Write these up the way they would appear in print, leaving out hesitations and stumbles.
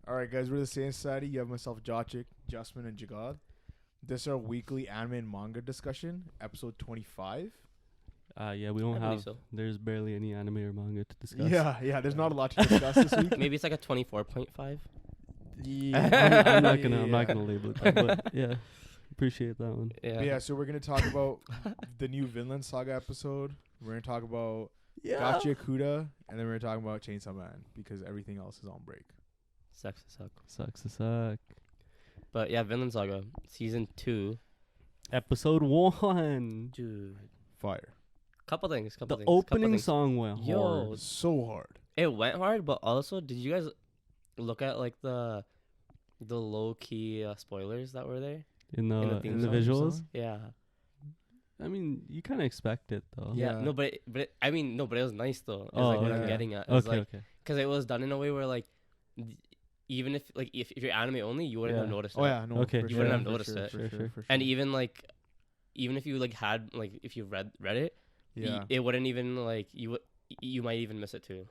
All right, guys, we're the Saiyan Society. You have myself, Jochik, Justman, and Jagad. This is our weekly anime and manga discussion, episode 25. Yeah, we don't I have. believe so. There's barely any anime or manga to discuss. Yeah, there's not a lot to discuss this week. Maybe it's like a 24.5. Yeah, I'm not gonna label it that, but yeah, appreciate that one. Yeah. But yeah, so we're gonna talk about the new Vinland Saga episode. We're gonna talk about Gachiakuta, and then we're gonna talk about Chainsaw Man because everything else is on break. Sucks to suck. Sucks to suck. But yeah, Vinland Saga season 2. Episode 1. Dude. Fire. Couple things. The opening song went Yo. hard. So hard. It went hard, but also, did you guys look at like the low key spoilers that were there? In the theme visuals. song? Yeah. I mean, you kind of expect it though. Yeah. No, but it was nice though. It's Oh, like what I'm okay. getting at. It's Okay. like, because it was done in a way where like, even if you're anime only, you wouldn't have Yeah. noticed Oh it. yeah, no. Okay. For You sure, wouldn't have for noticed sure, it. For For sure. And even if you like had like if you read it, Yeah. it wouldn't even like you might even miss it too.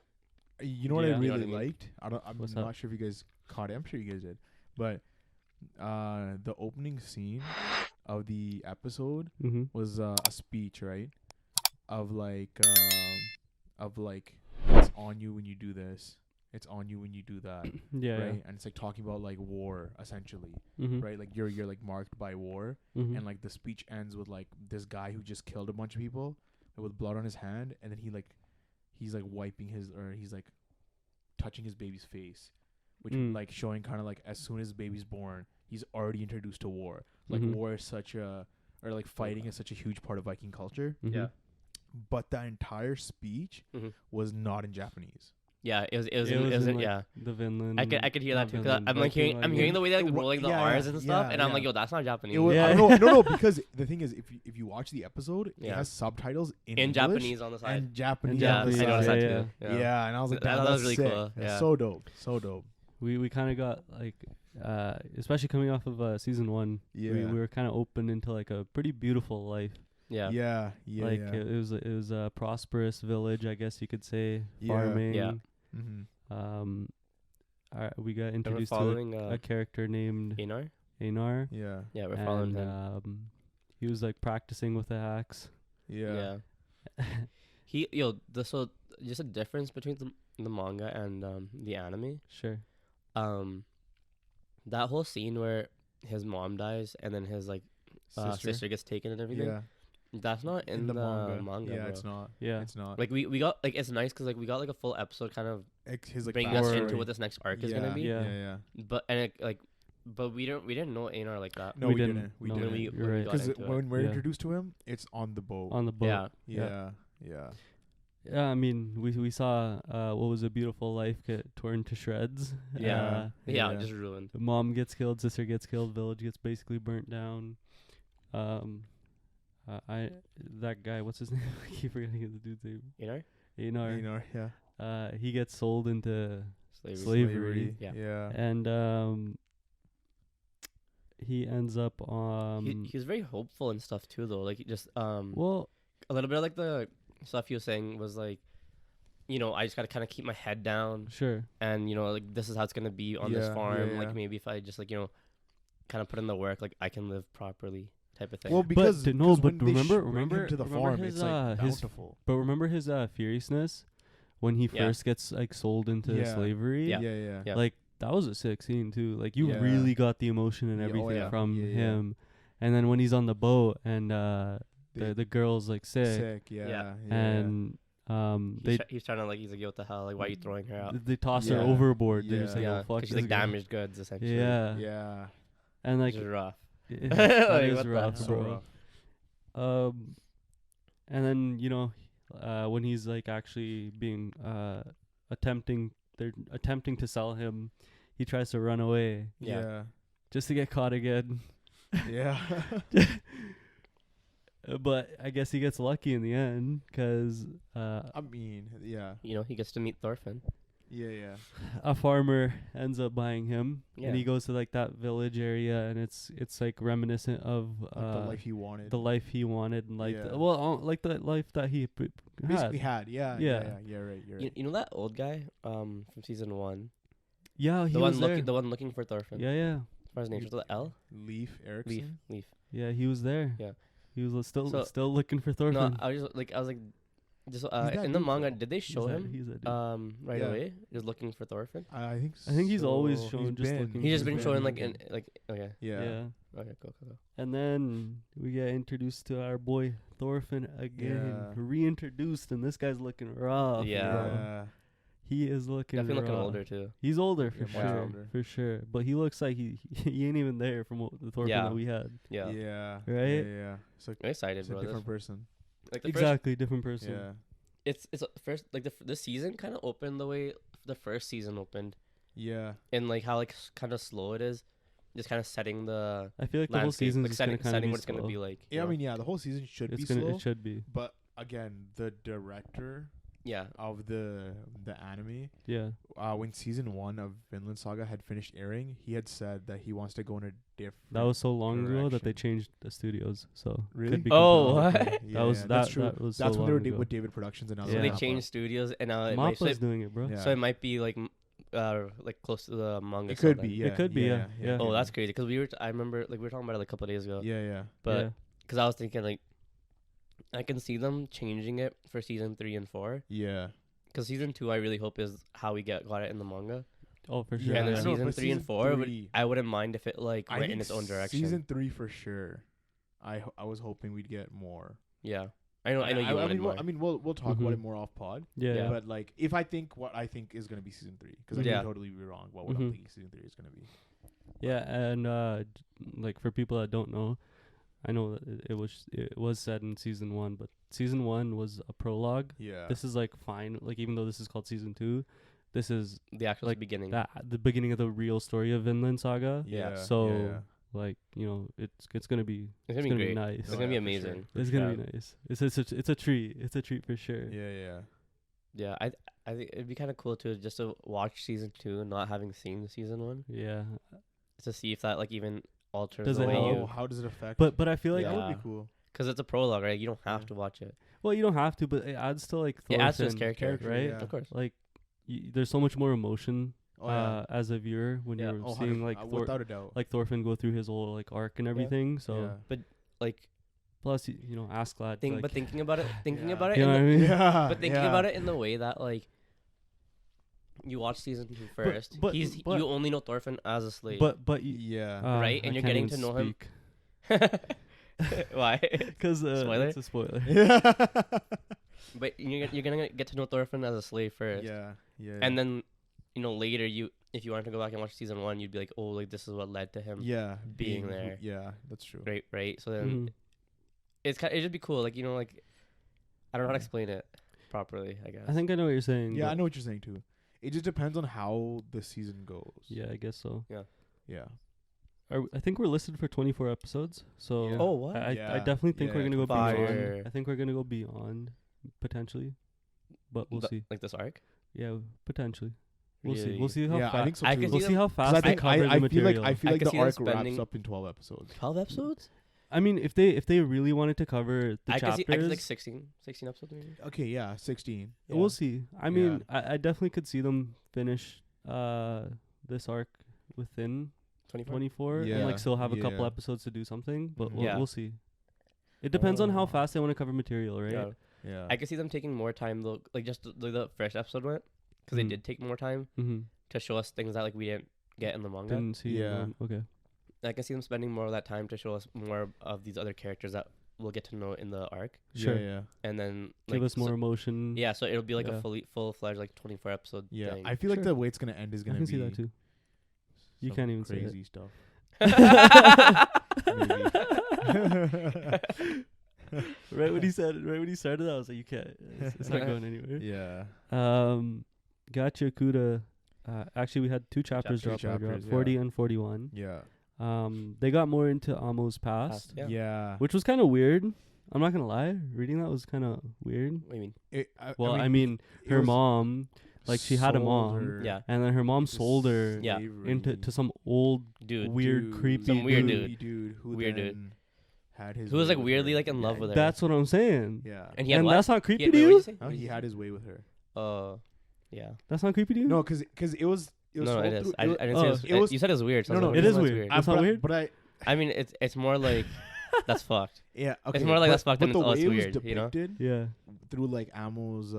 You know what Yeah. I You know really what I mean? liked? I'm What's not that? sure if you guys caught it. I'm sure you guys did. But the opening scene of the episode Mm-hmm. was a speech, right? Of like it's on you when you do this. It's on you when you do that. Yeah. Right? And it's like talking about like war essentially. Mm-hmm. Right? Like you're like marked by war. Mm-hmm. And like the speech ends with like this guy who just killed a bunch of people with blood on his hand, and then he's like wiping he's like touching his baby's face, which like showing kind of like as soon as the baby's born, he's already introduced to war. Like Mhm. war is fighting is such a huge part of Viking culture. Mhm. Yeah. But that entire speech Mhm. was not in Japanese. Yeah, it was in, like, yeah. the Vinland. I could hear that not too. 'Cause Vinland, I'm like Viking I'm hearing the way they're like It wa- rolling the yeah, R's and stuff, yeah, and I'm yeah. like, yo, that's not Japanese. It was Yeah. no, because the thing is, if you watch the episode, it Yeah. has subtitles in in English Japanese on the side. and Japanese. Yeah, I on the noticed side. that Yeah, too. Yeah, and I was like, That that's was really sick. cool, That's yeah. so dope, so dope. We kind of got like, especially coming off of season 1. Yeah, We were kind of open into like a pretty beautiful life. Yeah. yeah. Like yeah. it was a prosperous village, I guess you could say. Yeah. Farming. Yeah. Mm-hmm. We got And we're introduced to following a character named Einar. Einar. Yeah, Yeah, we're following and, him. he was like practicing with the axe. yeah, So just a difference between the manga and the anime. Sure. That whole scene where his mom dies and then his like sister gets taken and everything. Yeah, That's not in the manga, yeah, bro. it's not. Yeah. It's not. Like we got like it's nice because like we got like a full episode kind of His like bringing us backstory. into what this next arc is gonna be. Yeah, Yeah. yeah. But we didn't know Einar like that. No, We we didn't. didn't. We No, didn't. When we You're right. got Because into it. when we're Yeah. introduced to him, it's on the boat. On the boat. Yeah. Yeah. Yeah, I mean, we saw what was a beautiful life get torn to shreds. Yeah. Yeah. Just ruined. The mom gets killed, sister gets killed, village gets basically burnt down. That guy, what's his name? I keep forgetting the dude's name. Einar? Einar. You know, yeah. He gets sold into Slavery. Slavery. Yeah. Yeah. and he ends up He was very hopeful and stuff too, though. Like just well, a little bit of like the stuff he was saying was like, I just gotta kind of keep my head down, sure. and like this is how it's gonna be on this Yeah, farm. yeah. Like maybe if I just like kind of put in the work, like I can live properly, type of thing. Well, because But no, but when they remember bring him to the remember farm, his, it's like his bountiful. But remember his furiousness when he Yeah. first gets like sold into Yeah. slavery. Yeah. Yeah. Yeah. Like that was a sick scene too. Like you Yeah. really got the emotion and Yeah, oh, everything yeah. from Yeah, yeah. him. And then when he's on the boat and They- the girl's like sick, Sick. Yeah. and He's trying to like he's like, yo, what the hell? Like, why are you throwing her out? they toss her Yeah. overboard. They're Yeah. just like, Yeah, oh fuck, she's this like guy. damaged goods essentially. Yeah. Yeah. And like Which is rough. that Like, is what the rough, hell? So bro. rough. And then when he's like actually being they're attempting to sell him, he tries to run away Yeah. just to get caught again. Yeah. But I guess he gets lucky in the end because I mean, yeah. He gets to meet Thorfinn. Yeah. a farmer ends up buying him, Yeah. and he goes to like that village area, and it's like reminiscent of Like the life he wanted. the life he wanted, and like Yeah. like the life that he Basically had. Yeah. Yeah. You're right. You know that old guy from season 1? Yeah, he The was one there. looking, the one looking for Thorfinn. Yeah, yeah, What his name? Was it L? Leaf Erickson. Leaf. yeah. He was there. Yeah. He was So- still looking for No, Thorfinn. I was like, just that in the dude, manga, though. did they show him He's that dude. right Yeah. away? Just looking for Thorfinn. I think. I think he's always so. shown He's just been- looking He's just for been Thorfinn. showing like in okay. Yeah. Okay, cool. And then we get introduced to our boy Thorfinn again. Yeah. Reintroduced, and this guy's looking rough. Yeah. bro. He is looking Definitely looking rough. older too. He's older for Yeah, much sure, older. for sure. But he looks like he ain't even there from the Thorfinn Yeah. that we had. Yeah. Yeah. Right? Yeah. So I'm excited, it's a bro. different person. Like the Exactly, different person. Yeah. it's first like this season kind of opened the way the first season opened, Yeah. and like how like kind of slow it is, just kind of setting the I feel like the whole landscape, season's like just gonna kind of setting be what it's gonna slow. be like. Yeah. I mean, yeah. The whole season should be slow. It should be. But again, the director yeah, of the anime, Yeah. when season 1 of Vinland Saga had finished airing, he had said that he wants to go in a different. That was so long ago that they direction. changed the studios. So Really? Could be Oh, completely what? different. That was that's true. That was That's so when they were long ago. with David Productions, and now so Yeah. they Mappa. changed studios, and now it might Mappa's doing it, bro. Yeah. so it might be like like close to the manga. It could style be. then. Yeah. It could be, yeah. Oh, that's crazy. Because I remember like we were talking about it like a couple of days ago. Yeah. Yeah. But yeah. because I was thinking like, I can see them changing it for season 3 and 4. Yeah. Because season 2, I really hope is how we got it in the manga. Oh, for Yeah, sure. and then I know, season but 3 and season 4, three- I wouldn't mind if it like I went in think its own direction. Season 3 for sure. I was hoping we'd get more. Yeah, I know you wanted mean, more. I mean, we'll talk about Mhm. it more off pod. Yeah. Yeah. But like, if I think what I think is gonna be season 3, because I Yeah. could totally be wrong. What I'm Mhm. thinking season 3 is gonna be. Yeah, and like for people that don't know, I know that it was said in season 1, but season 1 was a prologue. Yeah. This is like fine, like even though this is called season 2, this is The actual like beginning. the beginning of the real story of Vinland Saga. Yeah. So yeah. like it's gonna be It's gonna be great. nice. It's Oh, gonna be yeah, for sure. amazing. It's gonna be nice. It's a treat. It's a treat for sure. Yeah. Yeah. Yeah, I think it'd be kind of cool to just to watch season 2 and not having seen season 1 Yeah. to see if that like even alters Does the it way help? Oh, you. how does it affect? But I feel like that would Yeah. be cool. Because it's a prologue, right? You don't have Yeah. to watch it. well, you don't have to, but it adds to like It adds to his Thorfinn, character, right? yeah. Of course. Like there's so much more emotion Oh yeah. as a viewer when Yeah. you're Oh, seeing like without a doubt. Thorfinn go through his whole like arc and everything. So yeah. Like plus Askeladd. think, like, but thinking about it, Yeah. about it, you know what I mean? Yeah. but thinking yeah. about it in the way that like you watch season 2 first, but- you only know Thorfinn as a slave. But Yeah. Right? And I you're can't getting even to know him. speak. Why? Because Spoiler? it's a spoiler. Yeah. But you're gonna get to know Thorfinn as a slave first, Yeah. Yeah. and then later if you wanted to go back and watch season 1, you'd be like, oh, like this is what led to him. yeah, being who- there. Yeah, that's true. Right. So then Mhm. it'd just be cool. Like like I don't know how to explain it properly. I guess. I think I know what you're saying. Yeah, but I know what you're saying too. It just depends on how the season goes. Yeah, I guess so. Yeah. I think we're listed for 24 episodes. So Yeah. Oh, what? I Yeah. definitely think we're Yeah, gonna go Fire. beyond. I think we're gonna go beyond potentially, but we'll see. Like this arc. Yeah, potentially. We'll see. Really? We'll see how Yeah, I fast. think so I too. can We'll see see how 'Cause fast I they think cover the I feel material. like I can the see them arc wraps spending- up in 12 episodes. 12 episodes. I mean, if they really wanted to cover the I chapters, could see like 16 episodes maybe. Okay, yeah, 16. we'll see. I mean, Yeah. I definitely could see them finish this arc within 24. 24 Yeah, and like still have a couple yeah. episodes to do something, but Mhm. we'll, Yeah. we'll see. It depends on how Oh. fast they want to cover material, right? Yeah. Yeah. I could see them taking more time though, like just the first episode went, because they Mhm. did take more time Mm-hmm. to show us things that like we didn't get in the manga. Didn't see. Yeah. Okay. I can see them spending more of that time to show us more of these other characters that we'll get to know in the arc, Sure. Yeah. and then Give like, us more so- emotion. yeah, so it'll be like Yeah. a full-fledged like 24 episode Yeah. thing. I feel like Sure. the way it's gonna end is I gonna can be see that too. You some can't even say it. crazy stuff. Right when he started, I was like, you can't. It's not going anywhere. Yeah. Gachiakuta. Actually, we had two chapters Two drop. chapters, 40 yeah. and 41. Yeah. They got more into Amo's past, Yeah. Yeah. which was kind of weird. I'm not gonna lie. Reading that was kind of weird. What do you mean? Well, I mean, it her was mom, like, she had a sold mom, her Yeah. and then her mom to sold her Yeah. into slavery. some old, Dude, weird, creepy Some weird dude. who Weird dude. then had his Who was way like with weirdly her. like in love Yeah. with her. That's what I'm saying. Yeah. And he had And what? that's not creepy He had- to wait, you? what'd you say? Oh, he had his way with her. Yeah. That's not creepy to you? No, cause it was It was No, sold it is. through- I didn't say oh, it was. it was- You said it was weird. So No, I was no, like, it what is do you mean weird. it's It's not but- weird? But I I mean, it's more like that's fucked. yeah. Okay, more like but, that's fucked but and the it's- oh, way it's it was weird, you know? depicted Yeah. through like Amo's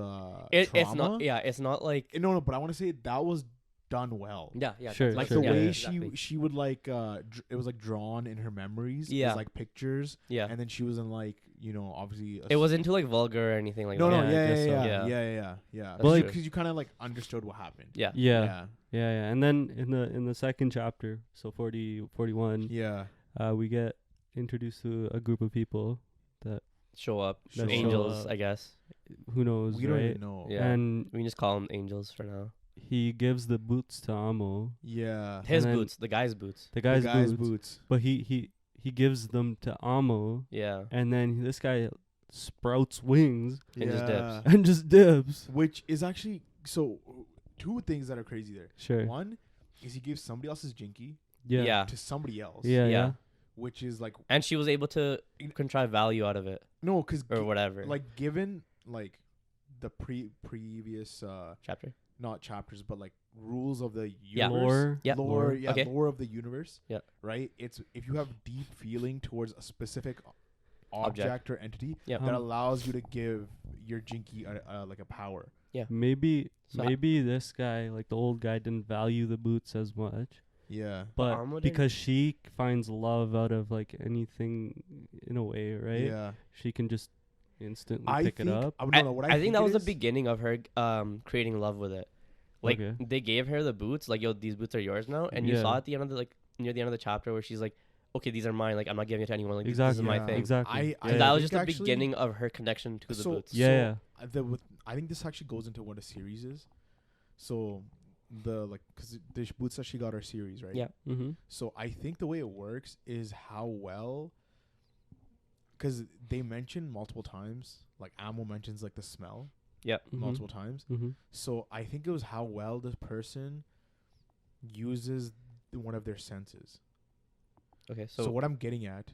It's trauma. not. Yeah, it's not like. No, but I want to say that was done well. Yeah, yeah. Sure, that's Like sure. the yeah, way exactly. she would like it was like drawn in her memories. Yeah. As, like pictures. Yeah. And then she was in like obviously. It wasn't too like vulgar or anything like No, that. no, Yeah, I yeah, guess so. yeah. That's Well, true. Because you kind of like understood what happened. Yeah. Yeah. Yeah. And then in the second chapter, so 41, Yeah. we get introduced to a group of people that Show up. That show Angels, up. I guess. who knows, We don't right? even know. Yeah. And We can just call them angels for now. he gives the boots to Amo, Yeah. His then- boots, the guy's boots. the The guy's, guy's boots, boots. but he gives them to Amo, Yeah. and then this guy sprouts wings And just dips. and just dips. Which is actually so. Two things that are crazy there. Sure. One is he gives somebody else's jinky Yeah. Yeah. to somebody else. Yeah. Yeah. Yeah. Which is like And she was able to contrive value out of it no, because or whatever. like given like the previous chapter. not chapters but like rules of the Yeah. universe. Lore. Yeah. Lore, yeah, Okay. lore of the universe. Yeah. Right? It's if you have deep feeling towards a specific Object. object or entity Yeah. that allows you to give your jinky like a power. Maybe So maybe this guy, like the old guy, didn't value the boots as much, Yeah. but Amo didn't- because she finds love out of like anything in a way, right? Yeah. She can just instantly I pick think it up. no, what I think that it was the is- beginning of her creating love with it. Like Okay. they gave her the boots, like yo, these boots are yours now, and you Yeah. saw at the end of the near the end of the chapter where she's like, okay, these are mine. Like I'm not giving it to anyone. Like this Exactly. is my Yeah. thing. Exactly. I- Yeah, So yeah. that was think just the actually- beginning of her connection to the boots. Yeah, I think this actually goes into what a series is. So because the boots that she got are series, right? Yeah. Mm-hmm. So I think the way it works is how well, because they mention multiple times, like Amo mentions like the smell multiple times. Mm-hmm. So I think it was how well this person uses one of their senses. Okay, So so what I'm getting at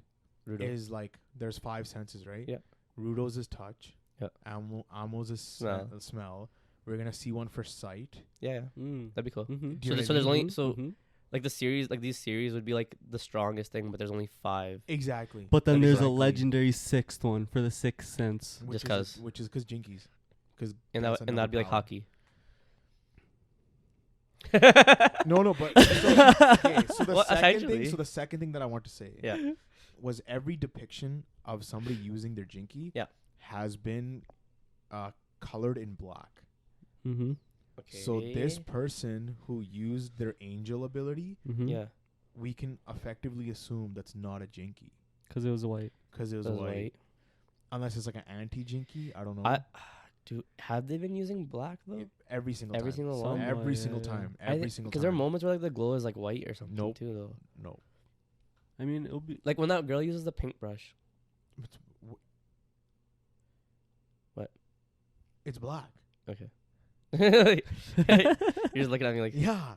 Rudo. is like there's 5 senses, right? Yeah. Rudo's is touch. Yeah. Amo's is Smell. smell. We're gonna see one for sight. yeah, Mm. that'd be cool. Mm-hmm. Do you know So what I there's mean? only so Mhm. like the series, like these series would be like the strongest thing, but there's only 5. Exactly. But then there's a Exactly. legendary sixth one for the sixth sense. Which just is 'cause. which is because jinkies, because And that'd be like hockey. No, but so the Well, second essentially. thing. So the second thing that I want to say, Yeah. was every depiction of somebody using their jinky, Yeah. has been colored in black. Mm-hmm. Okay. So this person who used their angel ability, Mm-hmm. yeah, we can effectively assume that's not a jinky Because it was white. because it was that was white. white. Unless it's like an anti-jinky, I don't know. Have they been using black though? Every single Every time. single Some one. Every yeah, single yeah. time. I Every think- single time. Because there are moments where like the glow is like white or something Nope. too though. No. I mean, it'll be. Like when that girl uses the paintbrush. It's black. Okay. You're just looking at me like Yeah.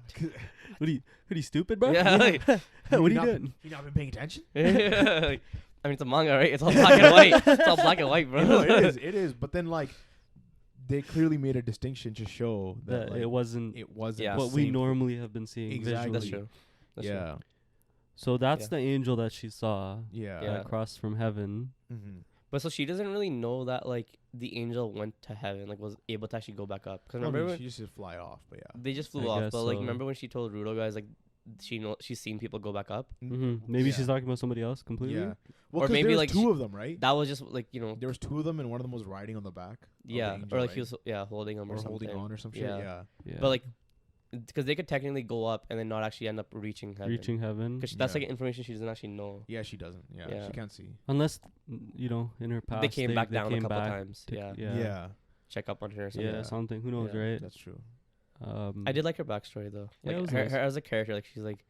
What are you stupid, bro? Yeah, like- what are you not, doing? You not been paying attention? Like, I mean it's a manga, right? It's all black and white. It's all black and white, bro. No, it is. It is. But then like, they clearly made a distinction to show that That like, it wasn't it wasn't Yeah. the what we same- normally have been seeing Exactly. That's visually. true. That's true. Yeah. So that's Yeah. the angel that she saw Yeah. Yeah. across from heaven. Mm-hmm. But so she doesn't really know that like the angel went to heaven, like was able to actually go back up. Because remember when she just fly off, but yeah. they just I flew off. guess But like so. remember when she told Rudo guys like she's seen people go back up. Mm-hmm. Maybe Yeah. she's talking about somebody else completely. Yeah. Well, Or 'cause maybe, there was like, two of them, right? That was just like There was two of them, and one of them was riding on the back. of the yeah, angel, or like right? he was holding him or, or something. holding on or some shit. Yeah. Yeah. Yeah. But like because they could technically go up and then not actually end up reaching heaven. reaching heaven. Because that's Yeah. like information she doesn't actually know. Yeah, she doesn't. Yeah, Yeah. she can't see. Unless in her past They came back down a came couple back times. to- Yeah. yeah. Check up on her or something. Yeah, Yeah. something. Who knows, Yeah. right? That's true. I did like her backstory though. Yeah, Like it was her, nice. her as a character, like she's like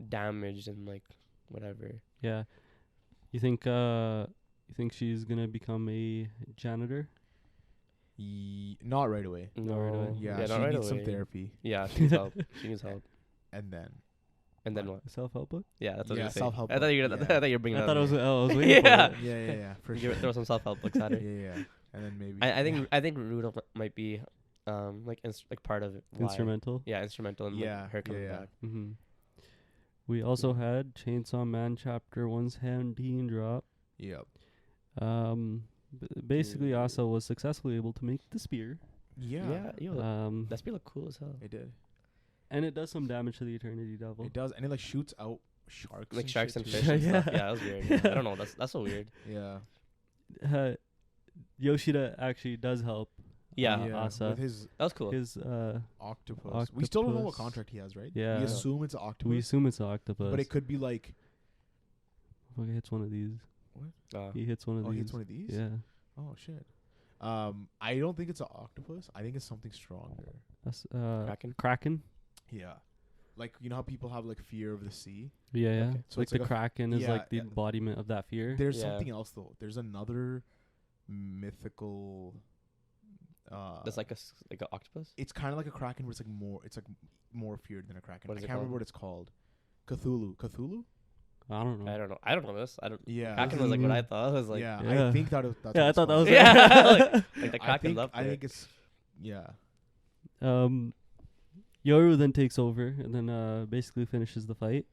damaged and like whatever. Yeah. You think she's gonna become a janitor? Not right away. Not right away. Yeah, not she right needs some away. therapy, Yeah, she needs help. She needs help. and then And then what? A self-help book? Yeah, that's what I Yeah, was saying. self-help I thought you were book, gonna, yeah. I thought you were bringing I that thought up. I was waiting Yeah. for it. yeah, for Give sure. throw some self-help books at her. Yeah, and then maybe I think Rudo might be like part of why. Instrumental. Yeah, instrumental in Yeah, like, her coming yeah. back. Mm-hmm. We also had Chainsaw Man Chapter 117 drop. Yep. Basically, Asa was successfully able to make the spear. Yeah, yo, that spear look cool as hell. It did. And it does some damage to the Eternity Devil. It does, and it like shoots out sharks. Like and sharks shit and too. fish and stuff. Yeah. Yeah, that was weird. Yeah. I don't know. That's so weird. Yeah. Yoshida actually does help. Yeah. Asa. With his That was cool. His octopus. We still don't know what Octopus. contract he has, right? Yeah. We assume it's an octopus. we assume it's an octopus. but it could be like. He hits one of these. He hits one of Oh, these. he hits one of these. Yeah. Oh shit. I don't think it's an octopus. I think it's something stronger. That's Kraken? Yeah. Like, you know how people have like fear of the sea? Yeah, yeah. Okay. So Like it's the like Kraken is yeah, like the yeah. embodiment of that fear. There's Yeah. something else though. There's another mythical. That's like like an octopus. It's kind of like a kraken, but it's like more feared than a kraken. What I is it can't remember called? what it's called. Cthulhu. I don't know. I don't know this. I don't. Yeah. Kraken was like what I thought. I was like, yeah. Yeah. I think that's. Yeah, what I it's thought that called. was yeah, like the I Kraken's think, up there. I think it's. Yeah. Yoru then takes over and then basically finishes the fight.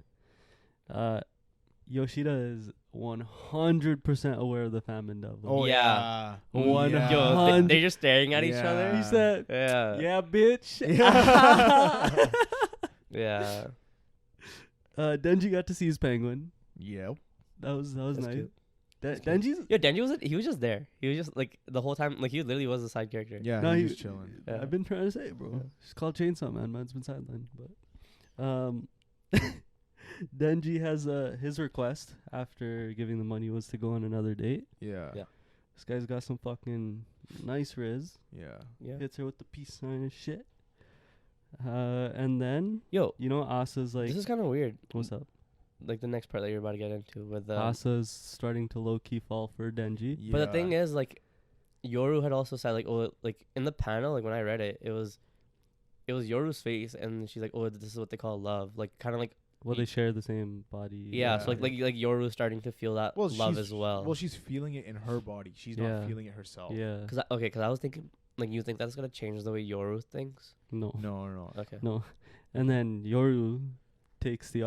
Yoshida is 100% aware of the famine devil. Oh Yeah. yeah. One Yeah. Yo, hundred- they're just staring at each other. Yeah. He said, Yeah. "Yeah, bitch." Yeah. Yeah. Denji got to see his penguin. Yep. That was That's nice. cute. That's cute. Denji's. Yo, Denji he was just there. He was just like the whole time. Like he literally was a side character. Yeah. No, he's just chilling. Yeah. I've been trying to say, bro. Yeah. It's called Chainsaw Man. Man's been sidelined, but Denji has his request after giving the money was to go on another date. Yeah. Yeah. This guy's got some fucking nice riz. Yeah. Yeah. Hits her with the peace sign and shit. And then Yo, you know Asa's like, this is kind of weird. what's up? Like the next part that you're about to get into with the. Asa's starting to low key fall for Denji. Yeah. But the thing is, like, Yoru had also said, like, oh, like in the panel, like when I read it, it was Yoru's face, and she's like, oh, this is what they call love, like kind of like. Well, they share the same body. Yeah, so like Yoru's starting to feel that love she's- as well. Well, she's feeling it in her body. She's Yeah. not feeling it herself. Yeah. Cause I was thinking, like, you think that's gonna change the way Yoru thinks? No. No. Okay. No. And then Yoru takes the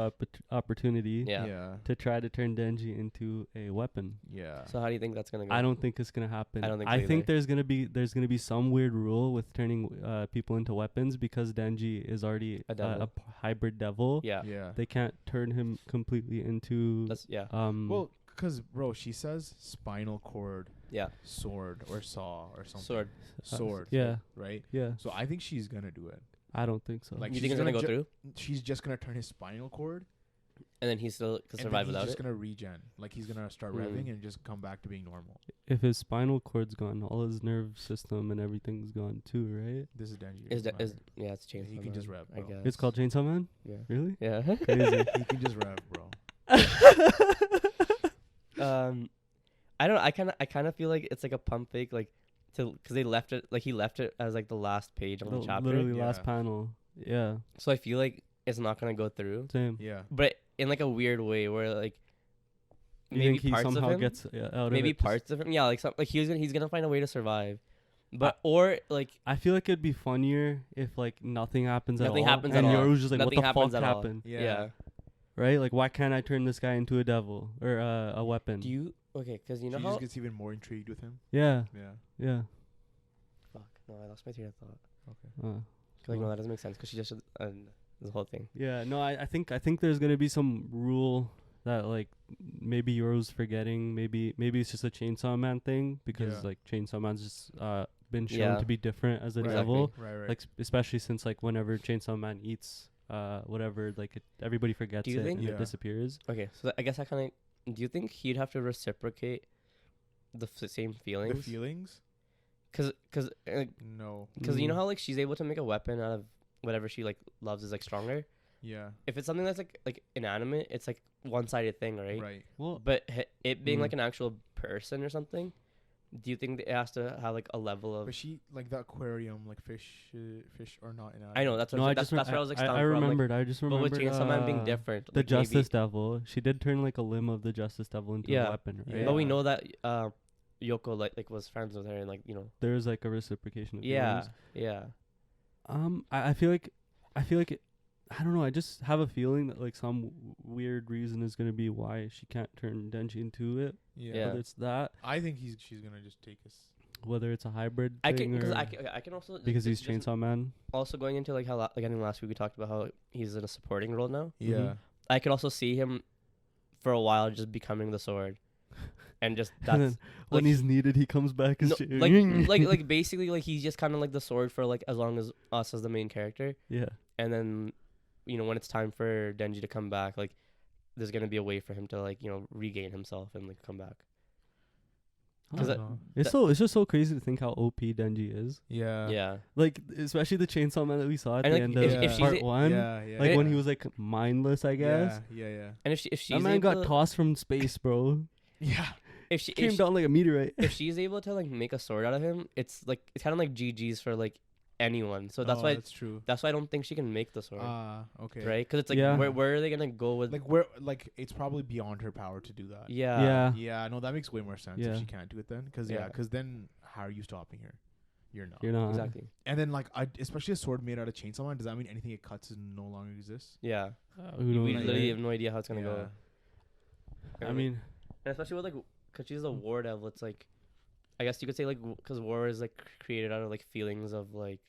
opportunity Yeah. Yeah. to try to turn Denji into a weapon. Yeah. So how do you think that's gonna go? I don't think it's gonna happen. I don't think I so think either. there's gonna be some weird rule with turning people into weapons because Denji is already A devil. hybrid devil. Yeah. Yeah. They can't turn him completely into That's Well, because bro, she says spinal cord, yeah. sword, or saw, or something. Sword. Sword. yeah. Right. Yeah. So I think she's gonna do it. I don't think so. Like, You she's think it's gonna go ju- through? She's just gonna turn his spinal cord, And then he still can and survive then he's without just it. gonna regen. Like he's gonna start Mm. revving and just come back to being normal. If his spinal cord's gone, all his nerve system and everything's gone too, right? This is Denji. Is doesn't that is matter. yeah? It's changed. He can just rev, I bro. guess. It's called Chainsaw Man? Yeah. Really? Yeah. Crazy. He can just rev, bro. I don't. I kind of feel like it's like a pump fake, like because they left it like he left it as like the last page on the chapter. Literally Yeah. last panel. Yeah. So I feel like it's not gonna go through, Same. Yeah. but in like a weird way where like You maybe think he parts somehow of him, gets out of maybe it? Just- parts of him, yeah, like like he's gonna find a way to survive, but or like I feel like it'd be funnier if like nothing happens at all. Nothing happens at and all. Yoru's just like, Nothing what the happens fuck at all. happened? yeah. Right? Like, why can't I turn this guy into a devil or a weapon? Do you okay? Because you know she how just gets even more intrigued with him. Yeah. Yeah. Yeah. fuck no, I lost my train of thought. Okay. Like no, Well. that doesn't make sense because she just the whole thing. Yeah. No, I think there's gonna be some rule that like maybe Yoru's forgetting. Maybe it's just a Chainsaw Man thing because Yeah. like Chainsaw Man's just been shown Yeah. to be different as a Right. devil. Right. Like especially since like whenever Chainsaw Man eats whatever, like everybody forgets Do you it think- and Yeah. it disappears. Okay, so I guess I kind of. Do you think he'd have to reciprocate the same the feelings? feelings? Because No. you know how like she's able to make a weapon out of whatever she like loves is like stronger. Yeah. If it's something that's like inanimate, it's like one-sided thing, right? Right. Well, But it being Mm. like an actual person or something, do you think it has to have like a level of? But she like the aquarium, like fish or not in. I know that's what no, I that's just where I was like I stumped from, like, remembered. I just but remembered. with Chainsaw Man being different, The like, maybe- Justice Devil, she did turn like a limb of the Justice Devil into Yeah. a weapon, right? Yeah. But we know that Yoko like was friends with her and like, you know. There's like a reciprocation of Yeah, feelings. yeah. I feel like I don't know. I just have a feeling that like some weird reason is gonna be why she can't turn Denji into it. Yeah. Whether it's that, I think she's gonna just take us. whether it's a hybrid I thing, can because or I can also because he's just Chainsaw Man. also going into like how like I think last week we talked about how he's in a supporting role now. Yeah. Mhm. I could also see him for a while just becoming the sword, and just And that's then when like, he's needed, he comes back as no, like basically like he's just kind of like the sword for like as long as us as the main character, yeah. and then you know when it's time for Denji to come back, like there's gonna be a way for him to like, you know, regain himself and like come back. I 'Cause don't that- know. It's just so crazy to think how OP Denji is. Yeah. Yeah, Like especially the Chainsaw Man that we saw at And, the like, end if- of if she's part a- one. Yeah. Yeah. Like yeah. when he was like mindless, I guess. Yeah. and if she's That man able got to, tossed from space, bro. Yeah. if she Came down like a meteorite. if she's able to like make a sword out of him, it's kind of like GG's for like anyone. So that's why that's true. I don't think she can make the sword, Okay. right? Because it's like Yeah. where are they gonna go with? Like it's probably beyond her power to do that. Yeah, Yeah. Yeah, no, that makes way more sense Yeah. if she can't do it then. Because Yeah. then how are you stopping her? You're not. You're not. exactly. And then like especially a sword made out of Chainsaw Man, does that mean anything it cuts is no longer exists? Yeah, Who we knows? Like, literally have no idea how it's gonna go. I mean, And especially with like, cause she's a war devil. It's like, I guess you could say like, cause war is like created out of like feelings of like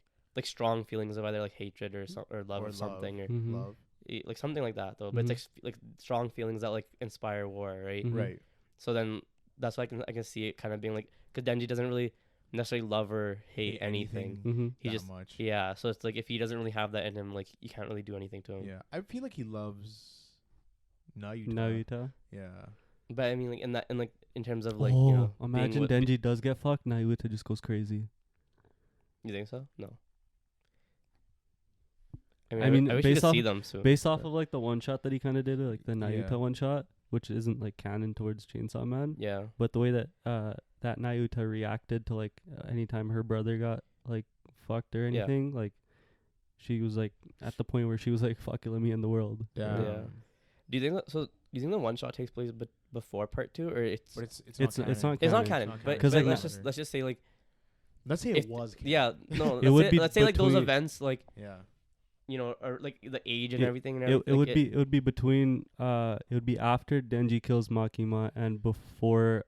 strong feelings of either like hatred or or love or something or mhm. love. like something like that though. But Mhm. it's like strong feelings that like inspire war, right? Mhm. Right. So then that's why I can see it kind of being like, cause Denji doesn't really necessarily love or hate anything. Mhm. He that just much. yeah. So it's like if he doesn't really have that in him, like you can't really do anything to him. Yeah. I feel like he loves Nayuta. Nayuta. Yeah. But I mean like in terms of like, oh, you know, being imagine with- Denji does get fucked. Nayuta just goes crazy. You think so? No. I mean, I wish you based could off- see them soon. Based off of like the one shot that he kind of did, like the Nayuta Yeah. one shot, which isn't like canon towards Chainsaw Man, Yeah. but the way that that Nayuta reacted to like anytime her brother got like fucked or Yeah. anything, like she was like at the point where she was like, "Fuck it, let me end the world." Damn. Yeah. Do you think that? So do you think the one shot takes place before part 2, or it's But it's It's not it's not canon. canon? But, 'Cause, but like, let's just say like let's say if- it was. Canon. yeah no It would be let's say like those between- events like Yeah. you know or like the age and It- everything and It everything. it would be between it would be after Denji kills Makima and before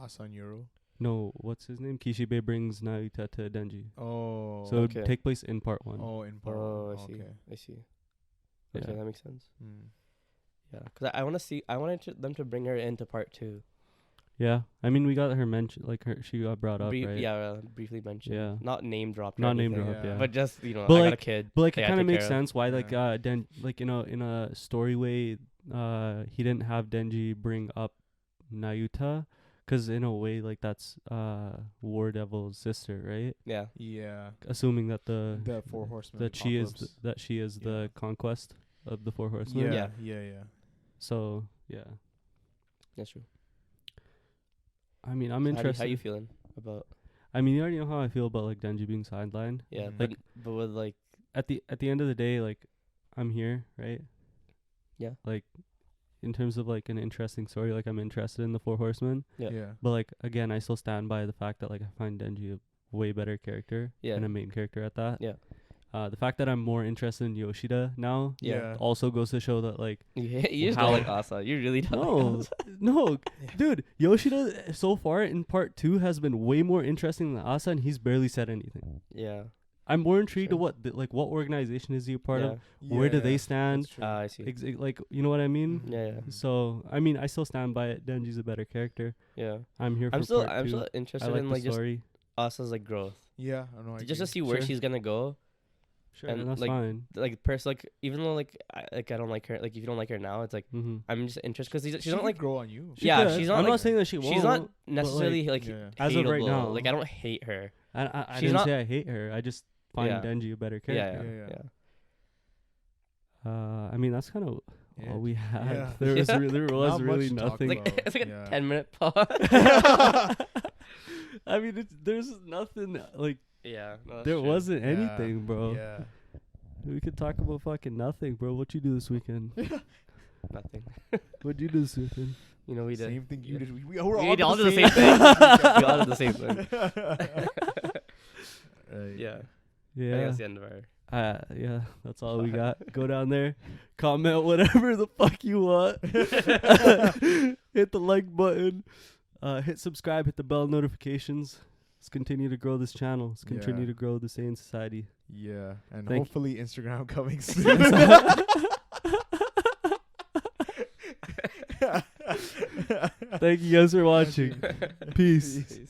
Asan Yoro. no, what's his name? Kishibe brings Nayuta to Denji. Oh. So it would okay. take place in part 1. Oh, in part. Oh, I one. see. Okay. I see. Yeah. Okay, that makes sense. Hmm. Yeah, because I wanted them to bring her into part 2. Yeah. I mean, we got her mentioned, like she got brought up, Brief, right? Yeah, briefly mentioned. Yeah. Not name dropped. or Not name anything, drop, Yeah. yeah. But just you know, But I got like- a kid. But like Hey, it I kind of take makes care of. sense why like Yeah. like in a story way he didn't have Denji bring up Nayuta, because in a way like that's War Devil's sister, right? Yeah. Yeah. Assuming that The Four Horsemen. that she is Apocalypse. that she is Yeah. the conquest of the Four Horsemen. Yeah. Yeah. Yeah. Yeah. So yeah, That's true. I mean I'm So interested. How you feeling about? I mean you already know how I feel about like Denji being sidelined. Yeah, Mhm. but with like At the end of the day, like I'm here, right? Yeah. Like in terms of like an interesting story, like I'm interested in the Four Horsemen. Yeah. Yeah. But like again, I still stand by the fact that like I find Denji a way better character Yeah. and a main character at that. Yeah. The fact that I'm more interested in Yoshida now Yeah. also goes to show that like you just How- don't like Asa. You really don't. no, Like Asa. no, dude, Yoshida so far in part 2 has been way more interesting than Asa, and he's barely said anything. Yeah. I'm more intrigued Sure. to what organization is he a part yeah. of? Where do they Yeah, stand? that's true. I see. Like you know what I mean? Mhm. Yeah, yeah. So I mean, I still stand by it. Denji's a better character. Yeah. I'm here for I'm still part 2. I interested like in the like just story. Asa's like growth. Yeah. I know. I Just to agree. see where Sure. she's gonna go. Sure, and, that's like, fine. Like even though like I don't like her. Like if you don't like her now, it's like Mm-hmm. I'm just interested because she's She not could like grow on you. Yeah, she's not, I'm like- not saying that she won't. she's not necessarily like Yeah. As of right hateable. now. Like I don't hate her. I she's didn't not- say I hate her. I just find Yeah. Denji a better Yeah, character. yeah, Yeah, yeah. I mean, that's kind of Yeah. all we had. Yeah. There was Yeah. there was Not really much to talk nothing. Like about. it's like Yeah. a 10-minute pause. I mean, there's nothing like Yeah. No, that's there true. wasn't Yeah. anything, bro. Yeah. We could talk about fucking nothing, bro. What you do this weekend? Nothing. What'd you do this weekend? You know, we did. Same thing you Yeah. did. We We all all did did the same thing. We all did the same thing. Yeah. I think Yeah. that's the end of our. Yeah, that's all we got. Go down there, comment whatever the fuck you want. Hit the like button. Hit subscribe, hit the bell notifications. Let's continue to grow this channel. Let's continue Yeah. to grow the Saiyan Society. Yeah, and Thank hopefully Instagram coming soon. Thank you guys for watching. Peace. Peace.